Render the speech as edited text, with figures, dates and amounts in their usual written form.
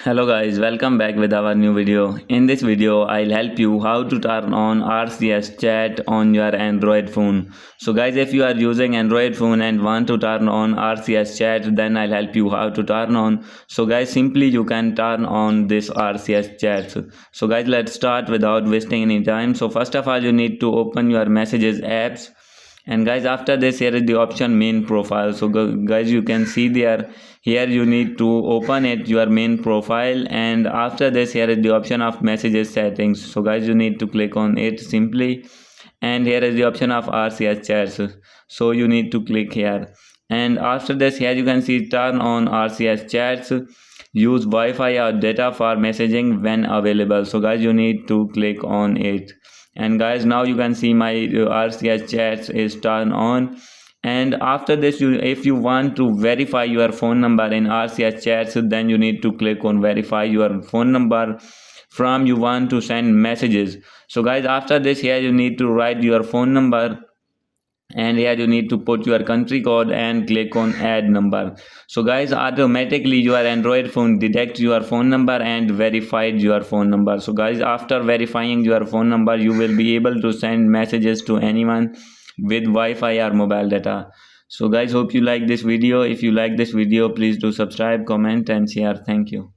Hello guys, welcome back with our new video. In this video, I'll help you how to turn on RCS chat on your Android phone. So guys, if you are using Android phone and want to turn on RCS chat, then I'll help you how to turn on. So guys, simply you can turn on this RCS chat. So guys, let's start without wasting any time. So first of all, you need to open your messages apps. And guys, after this, here is the option main profile. So guys, you can see there, here you need to open it your main profile, and after this, here is the option of messages settings. So guys, you need to click on it simply, and here is the option of RCS chats. So you need to click here, and after this, here you can see turn on RCS chats. Use Wi-Fi or data for messaging when available. So guys, you need to click on it. And guys, now you can see my RCS chats is turned on. And after this, if you want to verify your phone number in RCS chats, then you need to click on verify your phone number from you want to send messages. So guys, after this, here you need to write your phone number, and here you need to put your country code and click on add number. So guys, automatically your Android phone detects your phone number and verified your phone number. So guys, after verifying your phone number, you will be able to send messages to anyone with Wi-Fi or mobile data. So guys, hope you like this video. If you like this video, please do subscribe, comment and share. Thank you.